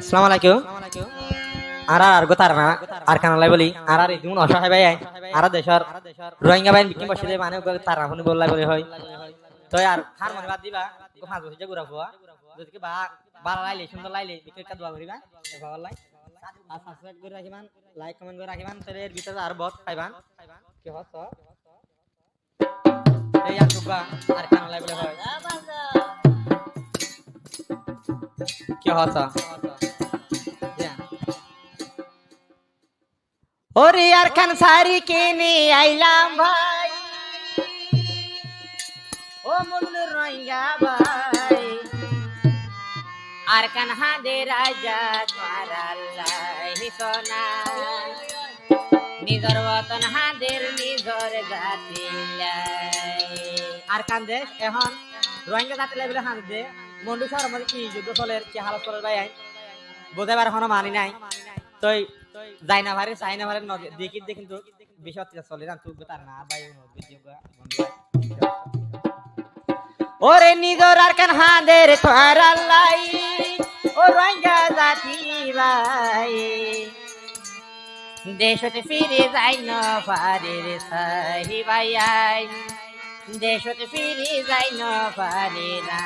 আসসালামু আলাইকুম আর গোতার না আর কানালাই বলি আর ইদুন অসহায় ভাই আর দেশর রোহিঙ্গা ভাই বিকিম বসে মানে তার আপনি বললাই বলে হয় তো আর খার মনে বাদ দিবা 5 বছর ঘুরা পোয়া যদি বা বালা লাইলে সুন্দর লাইলে বিকেট কা দোয়া করিবা ভালো লাই আর সাবস্ক্রাইব করে রাখিবান লাইক কমেন্ট করে রাখিবান তাহলে এর ভিতরে আর বহুত পাইবান কি হচ্ছে এই আর দুবা আর কানালাই বলে হয় কি হচ্ছে ওরে আর খান সারি কিনে আইলাম ভাই ও মনুল রোহিঙ্গা ভাই আর কান হাদে রাজা তোমার আল্লাহ সোনা নিজর বতন হাদের নিজর জাতি আর কান দেশ এখন রোহিঙ্গা জাতি লেভেলে হান দে মন্ডু শহর মধ্যে কি যুদ্ধ চলের কি হালত চলের ভাই বোঝাবার এখনো মানি নাই তো যাই না ভারে চাই না ভারে দেখি কিন্তু বিষয় চলে না তুই তার না ভাই ওরে নিজর আর কান হাদের তোর আল্লাহ ও রোহিঙ্গা জাতি ভাই দেশতে ফিরে যাই না পারে রে সাহি ভাই দেশতে ফিরে যাই না পারে না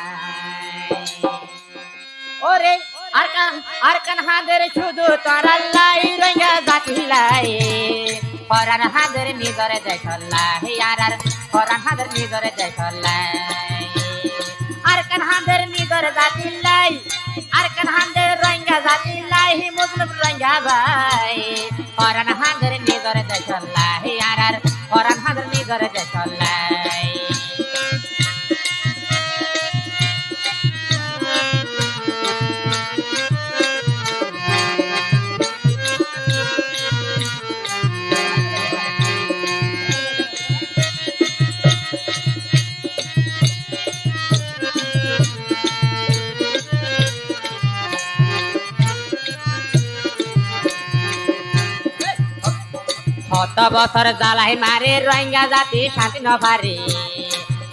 ওরে আর কান হাদের শুধু তোর আল্লাহ রোহিঙ্গা জাতি লাই পরান হাদের নিজরে দেখলাই আর পরান হাদের নিজরে দেখলাই আর কান হাদের নিজরে জাতি লাই আর কান হাদের রোহিঙ্গা জাতি লাই মুসলিম রোহিঙ্গা ভাই পরান হাদের নিজরে দেখলাই আর পরান হাদের নিজরে দেখলাই কত বছর জ্বালাই মারে রোহিঙ্গা জাতি শান্তি ন পারে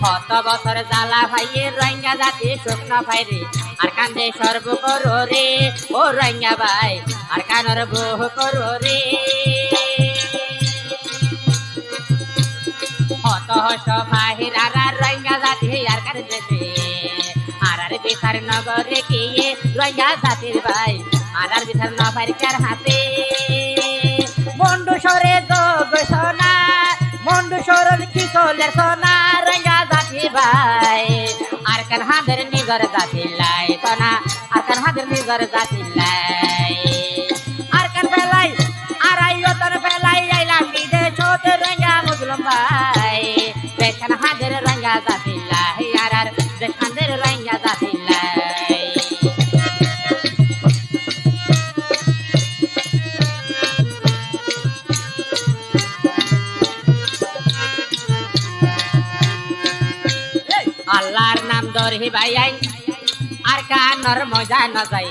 কত বছর জ্বালা ভাইয়ে রোহিঙ্গা জাতি সুখ ন পাইরে আর কান্দে সর্ব করো রে ও রোহিঙ্গা ভাই আর কানর বহু করো রে কত হস বাহিরারা রোহিঙ্গা জাতি আর কান দেশে আর বিচার নগরে কি রোহিঙ্গা জাতির ভাই আর বিচার ন পারি কার হাতে মন্ডু সরে যোগ সোনা মন্ডু সরল কি চলের সোনা রোহিঙ্গা জাতি ভাই আর কান হাদের নিজর জাতি লাই সোনা আর কান হাদের নিজর জাতি লাই আর কান ফেলাই আর আইয়তন ফেলাই আইলাম বিদেশ হতে রোহিঙ্গা মুসলিম ভাই দেখান হাদের রোহিঙ্গা জাতি লাই আর দেখানদের রোহিঙ্গা জাতি লাই আল্লাহর নাম ধরে ভাই আর কানর মজা ন যাই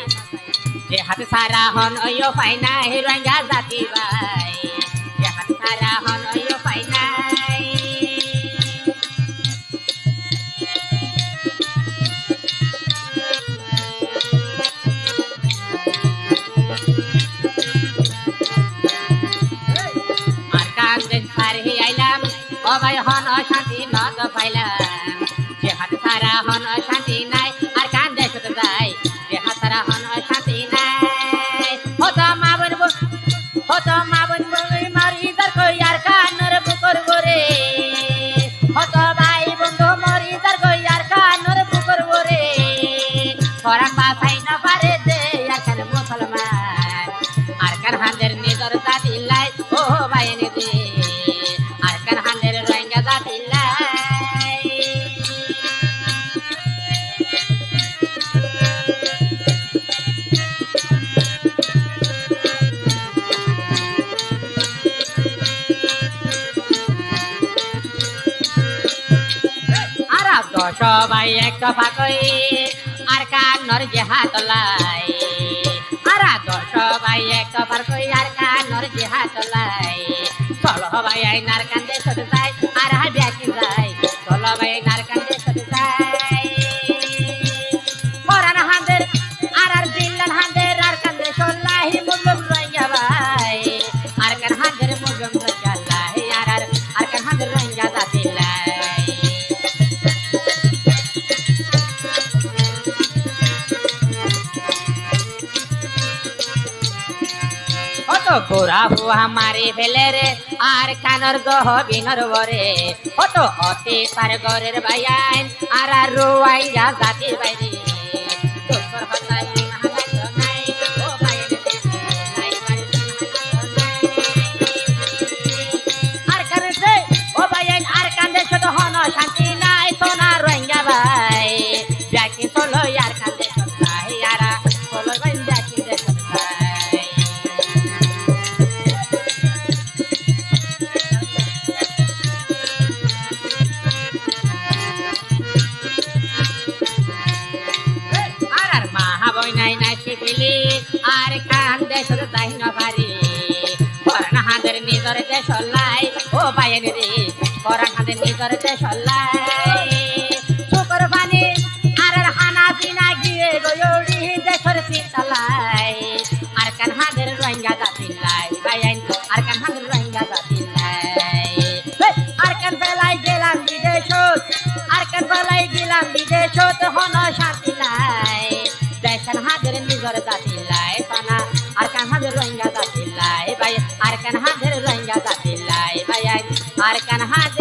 যে হাত সারা হন ওয়ো পাই না রোহিঙ্গা জাতি ভাই যে হাত সারা হন ওয়ো পাই না আর কান দেশ পারে আইলাম ও ভাই হন শান্তি ন পাইলাম যে হাত সারা হন শান্তি নাই আর কান দেশ যাই যে হাত সারা হন শান্তি নাই হতো মা বোন মারি দার কই আর কানর বুকর গোরে হতো ভাই বন্ধু মরি দার কই আর কানর বুকর গোরে ফরান বাসাই না পারে দে আর কান মুসলমান আর কান হাদের নিজর জাতি লাই ও ভাই নে দে আর কান হাদের রোহিঙ্গা জাতি লাই সবাই এক দফা কই আর কানর যে হাত লাই আর সবাই এক দফা কই আর কানর যে হাত লাই চলো ভাই আইনার কান্দে সতে যাই আর ব্যাকি যাই চলো ভাই আইনার কান্দে সতে যাই পরান হাঁদের আর দিল্লান হাঁদের আর তো বুড়া হুয়া মারি ফেলে রে আর কানর গহ বিনর বরে ও তো অতি তার গরের বাইয়াইন আর রুয়াইয়া জাতির বাইরে তোর হতাই মহানাই তো নাই ও বাইরে নাই আর কানছে ও বাইয়াইন আর কান্দে শুধু হন শান্তি নাই তো না রোহিঙ্গা ভাই ব্যাকি চলো আর কান্দে সদাই আরা চলো ভাই ব্যাকি দে সদাই আর মাহাবই নাই নাই শিখিলি আর কান্দে শুধু তাই না পারি পরান হাতের নিজর দেশ লাই ও বাইন রে পরান হাতের নিজর দেশ লাই শুকর পানি আর হানা পিনা গিয়ে গয়ড়ি দেশর পিতালাই আর কান হাতের রোহিঙ্গা জাতি লাই বাইন আর কান হাতের রোহিঙ্গা জাতি লাই আর কান বেলাই গেলাম বিদেশত আর কান বেলাই গেলাম বিদেশত হন শান্তি লাই দেশন হাতের নিজর জাতি লাই পানা আর কান হাতের রোহিঙ্গা জাতি লাই ভাই আর কান হাতের রোহিঙ্গা জাতি লাই ভাই আর কান হাতের